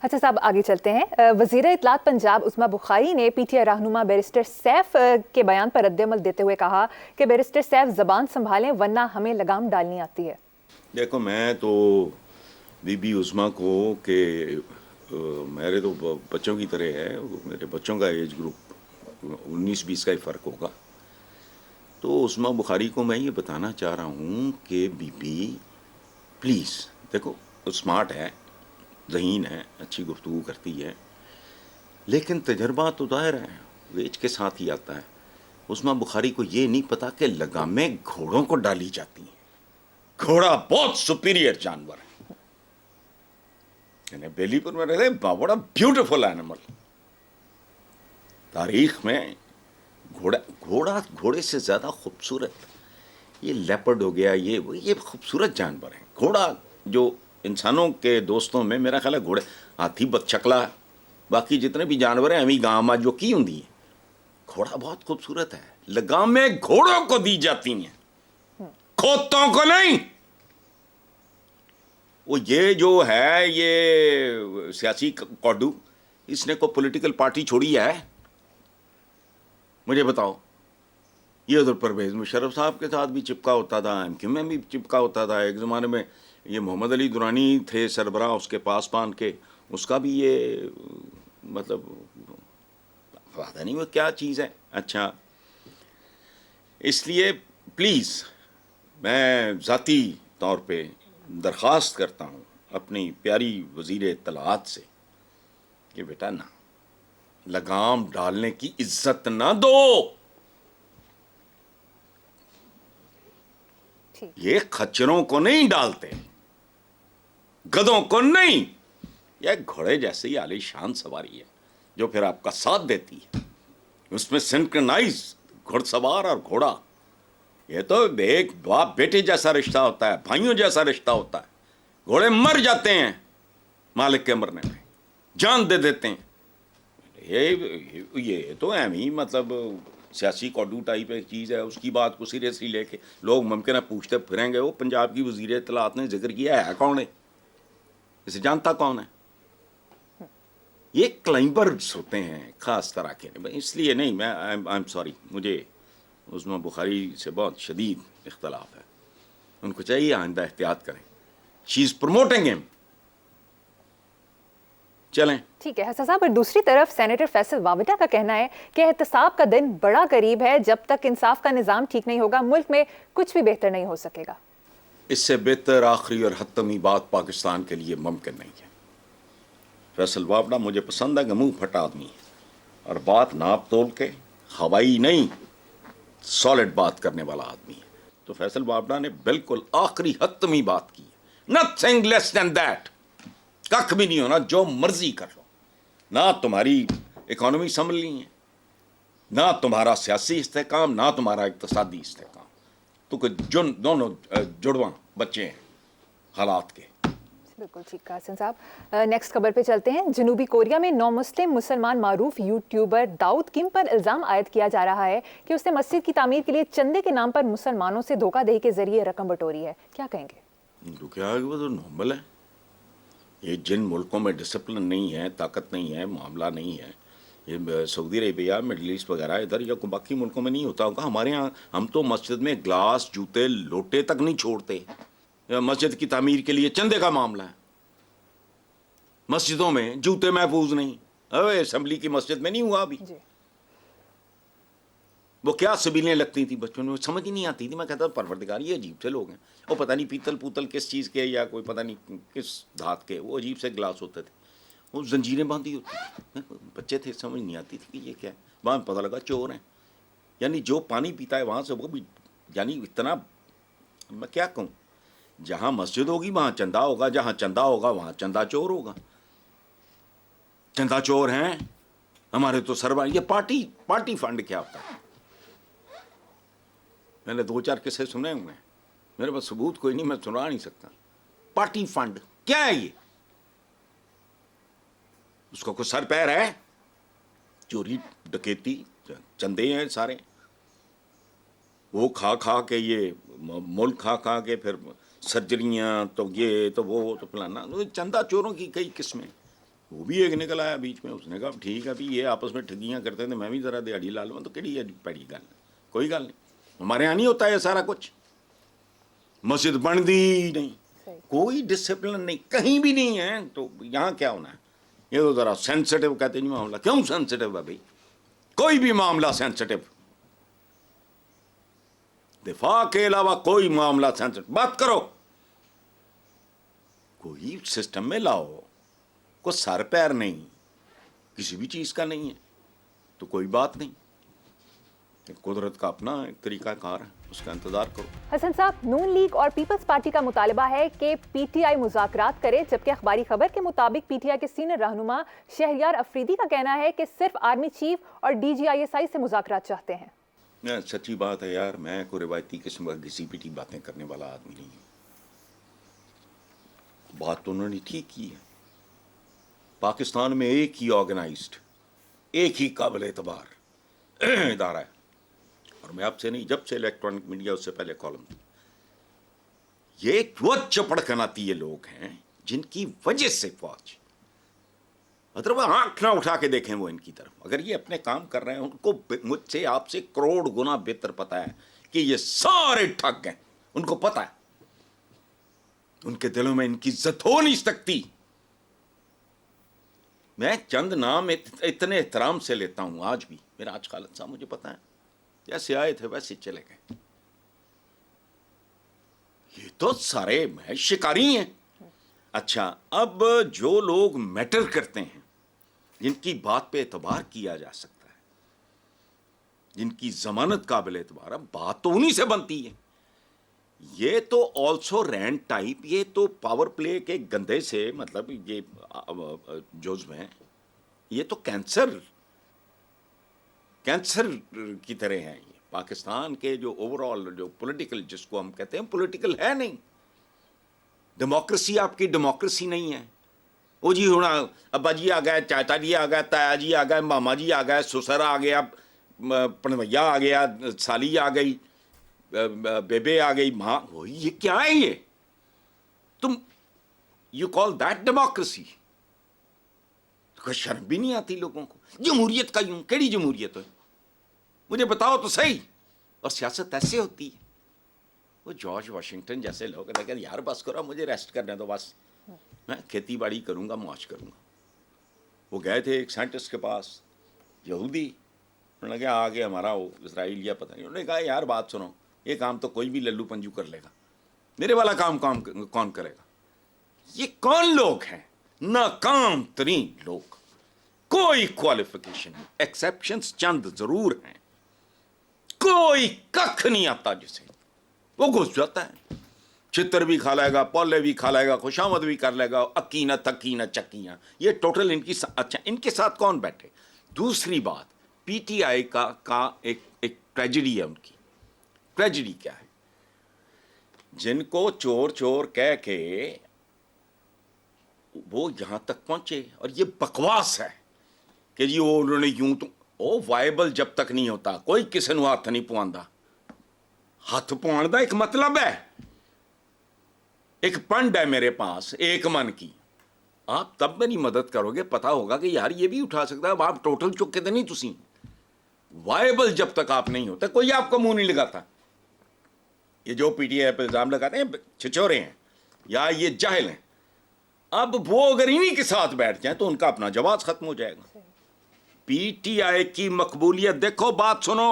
اچھا صاحب آگے چلتے ہیں. وزیر اطلاعات پنجاب عظمیٰ بخاری نے پی ٹی آئی رہنما بیرسٹر سیف کے بیان پر رد عمل دیتے ہوئے کہا کہ بیرسٹر سیف زبان سنبھالیں ورنہ ہمیں لگام ڈالنی آتی ہے. دیکھو میں تو بی بی عظمیٰ کو کہ میرے تو بچوں کی طرح ہے، میرے بچوں کا ایج گروپ 19-20 کا ہی فرق ہوگا. تو عظمیٰ بخاری کو میں یہ بتانا چاہ رہا ہوں کہ بی بی پلیز، دیکھو اسمارٹ ہے، ذہین ہے، اچھی گفتگو کرتی ہے، لیکن تجربہ تو ظاہر ہے ویج کے ساتھ ہی آتا ہے. عظمیٰ بخاری کو یہ نہیں پتا کہ لگامیں گھوڑوں کو ڈالی جاتی ہیں. گھوڑا بہت سپیریئر جانور ہے. یعنی بیلی پور میں رہتے بڑا بیوٹیفل اینیمل. تاریخ میں گھوڑے سے زیادہ خوبصورت یہ لیپرڈ ہو گیا، یہ خوبصورت جانور ہے. گھوڑا جو انسانوں کے دوستوں میں میرا خیال ہے گھوڑے، ہاتھی بدشکلا، باقی جتنے بھی جانور ہیں ہمیں گاں جو کی ہوں. گھوڑا بہت خوبصورت ہے. لگامیں گھوڑوں کو دی جاتی ہیں، کھوتوں کو نہیں. وہ یہ جو ہے یہ سیاسی کوڈو، اس نے کوئی پولیٹیکل پارٹی چھوڑی ہے؟ مجھے بتاؤ. یہ ادھر پرویز مشرف صاحب کے ساتھ بھی چپکا ہوتا تھا، ایم کیو میں بھی چپکا ہوتا تھا. ایک زمانے میں یہ محمد علی درانی تھے سربراہ، اس کے پاسبان کے، اس کا بھی یہ مطلب پتہ نہیں وہ کیا چیز ہے. اچھا، اس لیے پلیز میں ذاتی طور پہ درخواست کرتا ہوں اپنی پیاری وزیر اطلاعات سے کہ بیٹا نہ لگام ڈالنے کی عزت نہ دو. یہ خچروں کو نہیں ڈالتے، گدوں کو نہیں. یہ گھوڑے جیسی عالی شان سواری ہے جو پھر آپ کا ساتھ دیتی ہے. اس میں سنکرنائز گھڑ سوار اور گھوڑا، یہ تو ایک باپ بیٹے جیسا رشتہ ہوتا ہے، بھائیوں جیسا رشتہ ہوتا ہے. گھوڑے مر جاتے ہیں مالک کے مرنے میں، جان دے دیتے ہیں. یہ تو اہم ہی مطلب سیاسی کوڈو ٹائپ ایک چیز ہے. اس کی بات کو سیریسلی لے کے لوگ ممکن ہے پوچھتے پھریں گے وہ پنجاب کی وزیر اطلاعات نے ذکر کیا ہے کون ہے، اسے جانتا کون ہے؟ یہ کلائمبرز ہوتے ہیں خاص طرح کے. اس لیے نہیں، میں آئی ایم سوری، مجھے عظمیٰ بخاری سے بہت شدید اختلاف ہے. ان کو چاہیے آئندہ احتیاط کریں. شی از پروموٹنگ ہم. چلیں ٹھیک ہے حسن صاحب. پر دوسری طرف سینیٹر فیصل واوڈا کا کہنا ہے کہ احتساب کا دن بڑا قریب ہے، جب تک انصاف کا نظام ٹھیک نہیں ہوگا ملک میں کچھ بھی بہتر نہیں ہو سکے گا. اس سے بہتر آخری اور حتمی بات پاکستان کے لیے ممکن نہیں ہے. فیصل واوڈا مجھے پسند ہے کہ منہ پھٹا آدمی ہے اور بات ناپ تول کے ہوائی نہیں سالڈ بات کرنے والا آدمی ہے. تو فیصل واوڈا نے بالکل آخری حتمی بات کی ہے. Nothing less then that. کخ بھی نہیں ہونا، جو مرضی کر لو. نہ تمہاری اکانومی سنبھلنی ہے، نہ تمہارا سیاسی استحکام، نہ تمہارا اقتصادی استحکام. تو کہ دونوں جڑواں بچے ہیں حالات کے. بالکل ٹھیک کہا حسن صاحب. نیکسٹ خبر پہ چلتے ہیں. جنوبی کوریا میں نو مسلم مسلمان معروف یوٹیوبر داؤد کم پر الزام عائد کیا جا رہا ہے کہ اس نے مسجد کی تعمیر کے لیے چندے کے نام پر مسلمانوں سے دھوکہ دہی کے ذریعے رقم بٹوری ہے. کیا کہیں گے؟ تو کیا ہے وہ تو نارمل ہے. یہ جن ملکوں میں ڈسپلن نہیں ہے، طاقت نہیں ہے، معاملہ نہیں ہے، یہ سعودی عربیہ، مڈل ایسٹ وغیرہ ادھر یا باقی ملکوں میں نہیں ہوتا ہوگا. ہمارے ہاں ہم تو مسجد میں گلاس، جوتے، لوٹے تک نہیں چھوڑتے. مسجد کی تعمیر کے لیے چندے کا معاملہ ہے. مسجدوں میں جوتے محفوظ نہیں. اسمبلی کی مسجد میں نہیں ہوا ابھی. وہ کیا سبیلیں لگتی تھیں بچوں میں، سمجھ ہی نہیں آتی تھی. میں کہتا پروردگار یہ عجیب سے لوگ ہیں. وہ پتہ نہیں پیتل پوتل کس چیز کے یا کوئی پتہ نہیں کس دھات کے، وہ عجیب سے گلاس ہوتے تھے، وہ زنجیریں باندھی ہوتی تھیں. بچے تھے، سمجھ نہیں آتی تھی کہ یہ کیا ہے. وہاں پتہ لگا چور ہیں. یعنی جو پانی پیتا ہے وہاں سے وہ بھی، یعنی اتنا، میں کیا کہوں، جہاں مسجد ہوگی وہاں چندہ ہوگا، جہاں چندہ ہوگا وہاں چندہ چور ہوگا. چندہ چور ہیں ہمارے تو سربراہ. یہ پارٹی فنڈ کیا ہوتا ہے؟ میں نے 2-4 قصے سنے ہوئے ہیں، میرے پاس ثبوت کوئی نہیں، میں سنا نہیں سکتا. پارٹی فنڈ کیا ہے یہ؟ اس کو کوئی سر پیر ہے؟ چوری ڈکیتی چندے ہیں سارے. وہ کھا کھا کے، یہ ملک کھا کھا کے پھر سرجریاں تو یہ تو وہ تو فلانا. چندہ چوروں کی کئی قسمیں. وہ بھی ایک نکل آیا بیچ میں, اس نے کہا ٹھیک ہے ابھی یہ آپس میں ٹھگیاں کرتے تھے, میں بھی ذرا دیہڑی لا لوں. تو کہڑی ہے پیڑی گل, کوئی گل نہیں, ہمارے یہاں نہیں ہوتا ہے سارا کچھ. مسجد بن دی نہیں, کوئی ڈسپلن نہیں, کہیں بھی نہیں ہے. تو یہاں کیا ہونا ہے, یہ تو ذرا سینسٹیو کہتے ہیں معاملہ. کیوں سینسٹیو ہے بھائی, کوئی بھی معاملہ سینسٹیو, دفاع کے علاوہ کوئی معاملہ سینسٹیو بات کرو, کوئی سسٹم میں لاؤ. کوئی سر پیر نہیں, کسی بھی چیز کا نہیں ہے تو کوئی بات نہیں. قدرت کا اپنا ایک طریقہ کار ہے, اس کا انتظار کرو. حسن صاحب, نون لیگ اور پیپلز پارٹی کا مطالبہ ہے کہ پی ٹی آئی مذاکرات کرے, جبکہ اخباری خبر کے مطابق پی ٹی آئی کے سینئر رہنما شہریار افریدی کا کہنا ہے کہ صرف آرمی چیف اور D G I S I سے مذاکرات چاہتے ہیں. سچی بات ہے یار, میں کوئی روایتی قسم کا گھسی پیٹی باتیں کرنے والا آدمی نہیں ہوں. بات تو انہوں نے ٹھیک کی ہے. پاکستان میں ایک ہی آرگنائزڈ, ایک ہی قابل اعتبار ادارہ ہے, اور میں آپ سے نہیں, جب سے الیکٹرانک میڈیا اس سے پہلے کالم تھا, یہ وہ چپڑ کناتی یہ لوگ ہیں جن کی وجہ سے فوج, مطلب آنکھ نہ اٹھا کے دیکھیں وہ ان کی طرف. اگر یہ اپنے کام کر رہے ہیں, ان کو مجھ سے آپ سے کروڑ گنا بہتر پتا ہے کہ یہ سارے ٹھگ ہیں. ان کو پتا ہے, ان کے دلوں میں ان کی عزت ہو نہیں سکتی. میں چند نام اتنے احترام سے لیتا ہوں آج بھی. میرا آج خالد صاحب مجھے پتا ہے, جیسے آئے تھے ویسے چلے گئے. یہ تو سارے شکاری ہیں. اچھا, اب جو لوگ میٹر کرتے ہیں, جن کی بات پہ اعتبار کیا جا سکتا ہے, جن کی ضمانت قابل اعتبار ہے, بات تو انہی سے بنتی ہے. یہ تو آلسو رینڈ ٹائپ, یہ تو پاور پلے کے گندے سے, مطلب یہ جزو ہیں, یہ تو کینسر کی طرح ہیں. یہ پاکستان کے جو اوور آل جو پولیٹیکل, جس کو ہم کہتے ہیں پولیٹیکل ہے نہیں. ڈیموکریسی آپ کی ڈیموکریسی نہیں ہے. وہ جی ہونا, ابا جی آ گئے, چاچا جی آ گئے, تایا جی آ گئے, ماما جی آ گئے, سسر آ گیا, پڑویا آ گیا, سالی آ گئی, بیبے آ گئی, ماں. وہی یہ کیا ہے یہ, تم یو کال دیٹ ڈیموکریسی؟ شرم بھی نہیں آتی لوگوں کو. جمہوریت کا یوں, کیڑی جمہوریت ہے مجھے بتاؤ تو صحیح. اور سیاست ایسے ہوتی ہے. وہ جارج واشنگٹن جیسے لوگ کہتے ہیں یار بس کرو, مجھے ریسٹ کرنے دو, بس میں کھیتی باڑی کروں گا, معاش کروں گا. وہ گئے تھے ایک سائنٹسٹ کے پاس, یہودی, انہوں نے کہا آگے ہمارا وہ اسرائیل یا پتہ نہیں, انہوں نے کہا یار بات سنو, یہ کام تو کوئی بھی للو پنجو کر لے گا, میرے والا کام کون کرے گا؟ یہ کون لوگ ہیں؟ ناکام ترین لوگ, کوئی کوالیفیکیشن نہیں. ایکسیپشنز چند ضرور ہیں, کوئی ککھ نہیں آتا جسے, وہ گھس جاتا ہے. چتر بھی کھا لے گا, پولے بھی کھا لے گا, خوشامد بھی کر لے گا, اکینا تکینا چکیاں, یہ ٹوٹل ان کی. اچھا, ان کے ساتھ کون بیٹھے؟ دوسری بات, پی ٹی آئی کا ایک ٹریجڈی ہے. ان کی ٹریجڈی کیا ہے؟ جن کو چور چور کہہ کے وہ یہاں تک پہنچے, اور یہ بکواس ہے کہ جی وہ انہوں نے یوں تو, او وائبل جب تک نہیں ہوتا کوئی کسی نو ہاتھ نہیں پواندا. ہاتھ پوان دا ایک مطلب ہے. ایک پنڈ ہے میرے پاس 1 من کی, آپ تب میری مدد کرو گے, پتا ہوگا کہ یار یہ بھی اٹھا سکتا ہے. آپ ٹوٹل چکے تھے نہیں تسی. وائبل جب تک آپ نہیں ہوتے کوئی آپ کو منہ نہیں لگاتا. یہ جو پی ٹی آئی پہ الزام لگاتے ہیں چھچورے ہیں یا یہ جاہل ہیں, اب وہ اگر انہی کے ساتھ بیٹھ جائیں تو ان کا اپنا جواز ختم ہو جائے گا. پی ٹی آئی کی مقبولیت دیکھو, بات سنو,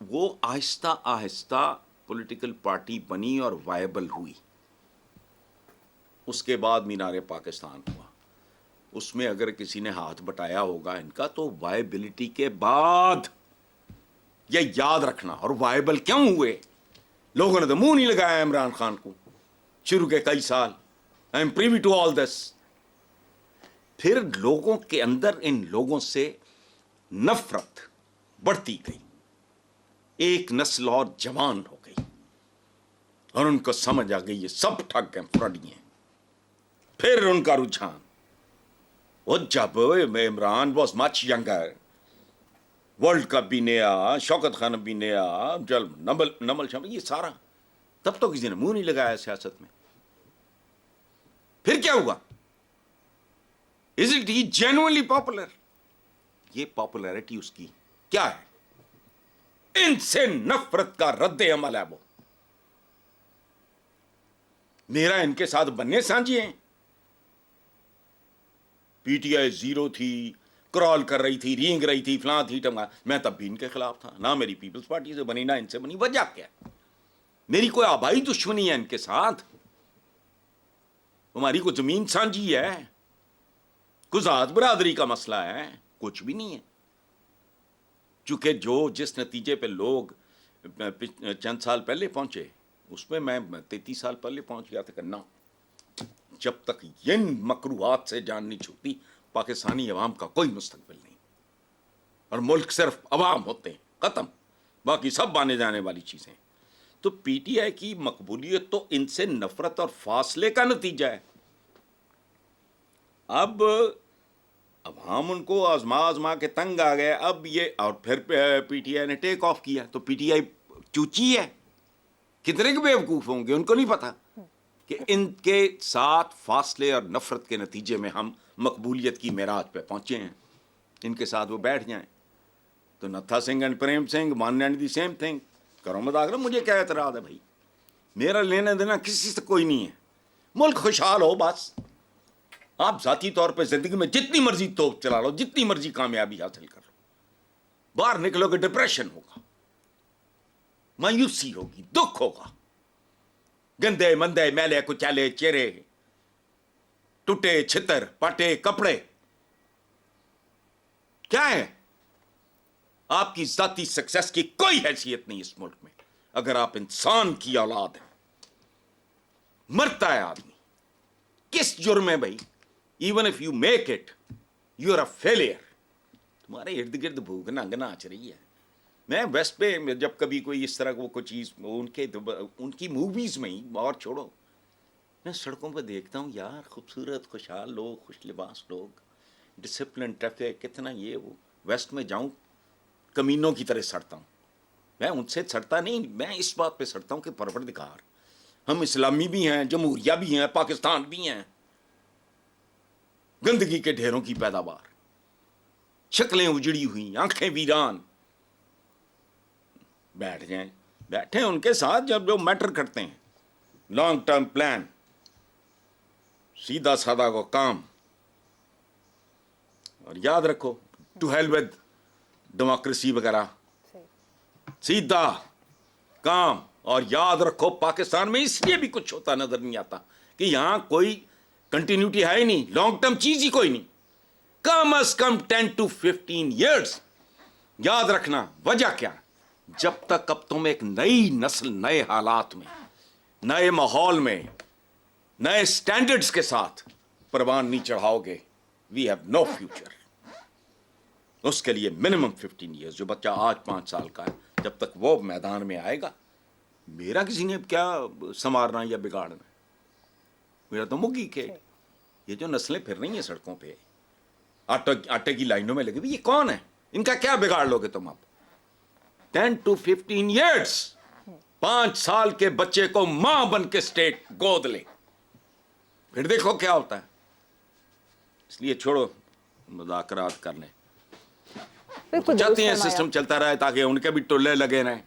وہ آہستہ آہستہ پولیٹیکل پارٹی بنی اور وائبل ہوئی. اس کے بعد مینار پاکستان ہوا. اس میں اگر کسی نے ہاتھ بٹایا ہوگا ان کا, تو وائبلٹی کے بعد, یہ یاد رکھنا. اور وائبل کیوں ہوئے؟ لوگوں نے تو منہ نہیں لگایا عمران خان کو شروع کے کئی سال. I am privy to all this. پھر لوگوں کے اندر ان لوگوں سے نفرت بڑھتی گئی, ایک نسل اور جوان ہو گئی, اور ان کو سمجھ آ گئی یہ سب ٹھگ ہیں, فراڈی ہیں. پھر ان کا رجحان, وہ جب Imran was much younger, world cup بھی نیا, شوکت خان بھی نیا, جل نمل شمل, یہ سارا, تب تو کسی نے منہ نہیں لگایا سیاست میں. پھر کیا ہوا؟ Is it he genuinely popular? یہ پاپولیرٹی اس کی کیا ہے؟ ان سے نفرت کا رد عمل ہے وہ. میرا ان کے ساتھ بننے سانجی ہیں. پی ٹی آئی زیرو تھی, کرال کر رہی تھی, رینگ رہی تھی, فلاں تھی ٹمکا. میں تب بھی ان کے خلاف تھا. نہ میری پیپلز پارٹی سے بنی, نہ ان سے بنی. وجہ کیا ہے؟ میری کوئی آبائی دشمنی ہے ان کے ساتھ؟ ہماری کوئی زمین سانجی ہے؟ کوئی ذات برادری کا مسئلہ ہے؟ کچھ بھی نہیں ہے. چونکہ جس نتیجے پہ لوگ چند سال پہلے پہنچے, اس میں 33 سال پہلے پہنچ گیا تھا کہ نہ, جب تک ان مکروہات سے جان نہیں چھوٹتی پاکستانی عوام کا کوئی مستقبل نہیں, اور ملک صرف عوام ہوتے ہیں, ختم, باقی سب آنے جانے والی چیزیں. تو پی ٹی آئی کی مقبولیت تو ان سے نفرت اور فاصلے کا نتیجہ ہے. اب ہم ان کو آزما کے تنگ آ گئے. اب یہ, اور پھر پی ٹی آئی نے ٹیک آف کیا. تو پی ٹی آئی چوچی ہے. کتنے کے بیوقوف ہوں گے, ان کو نہیں پتا کہ ان کے ساتھ فاصلے اور نفرت کے نتیجے میں ہم مقبولیت کی معراج پہ پہنچے ہیں. ان کے ساتھ وہ بیٹھ جائیں. تو Nattha Singh and Prem Singh, one and the same thing. کرو مذاکرہ, مجھے کیا اعتراض ہے بھائی؟ میرا لینا دینا کسی سے کوئی نہیں ہے. ملک خوشحال ہو بس. آپ ذاتی طور پہ زندگی میں جتنی مرضی توپ چلا لو, جتنی مرضی کامیابی حاصل کر لو, باہر نکلو گے ڈپریشن ہوگا, مایوسی ہوگی, دکھ ہوگا, گندے مندے میلے کچالے چہرے, ٹوٹے چھتر پٹے کپڑے. کیا ہے؟ آپ کی ذاتی سکسیس کی کوئی حیثیت نہیں اس ملک میں اگر آپ انسان کی اولاد ہیں. مرتا ہے آدمی کس جرم ہے بھائی؟ Even if you make it, you are a failure. تمہارے ارد گرد بھوک ننگ ناچ رہی ہے. میں ویسٹ پہ جب کبھی کوئی اس طرح کوئی چیز ان کی موویز میں ہی, اور چھوڑو, میں سڑکوں پہ دیکھتا ہوں یار, خوبصورت خوشحال لوگ, خوش لباس لوگ, ڈسپلن ٹریفک, کتنا یہ وہ. ویسٹ میں جاؤں کمینوں کی طرح سڑتا ہوں. میں ان سے سڑتا نہیں, میں اس بات پہ سڑتا ہوں کہ پروردگار, ہم اسلامی بھی ہیں, جمہوریہ بھی ہیں, پاکستان بھی ہیں, گندگی کے ڈھیروں کی پیداوار, شکلیں اجڑی ہوئی, آنکھیں ویران. بیٹھ جائیں, بیٹھیں ان کے ساتھ جب جو میٹر کرتے ہیں. لانگ ٹرم پلان, سیدھا سادہ کو کام, اور یاد رکھو ٹو ہیل ود ڈیموکریسی وغیرہ, سیدھا کام. اور یاد رکھو پاکستان میں اس لیے بھی کچھ ہوتا نظر نہیں آتا کہ یہاں کوئی کنٹینیوٹی ہے ہی نہیں, لانگ ٹرم چیز ہی کوئی نہیں. کم از کم 10 to 15 years. یاد رکھنا وجہ کیا؟ جب تک اب تم ایک نئی نسل نئے حالات میں, نئے ماحول میں, نئے سٹینڈرڈز کے ساتھ پروان نہیں چڑھاؤ گے, وی ہیو نو فیوچر. اس کے لیے منیمم 15 years. جو بچہ آج 5 سال کا ہے, جب تک وہ میدان میں آئے گا, میرا کسی نے کیا سنوارنا یا بگاڑنا, میرا تو مگی کے. یہ جو نسلیں پھر رہی ہیں سڑکوں پہ آٹے کی لائنوں میں لگے ہوئی, یہ کون ہے؟ ان کا کیا بگاڑ لو گے تم اب؟ 10 to 15 years. 5 سال کے بچے کو ماں بن کے اسٹیٹ گود لے, پھر دیکھو کیا ہوتا ہے. اس لیے چھوڑو, مذاکرات کر لیں. چاہتے ہیں سسٹم چلتا رہے تاکہ ان کے بھی ٹولے لگے رہیں.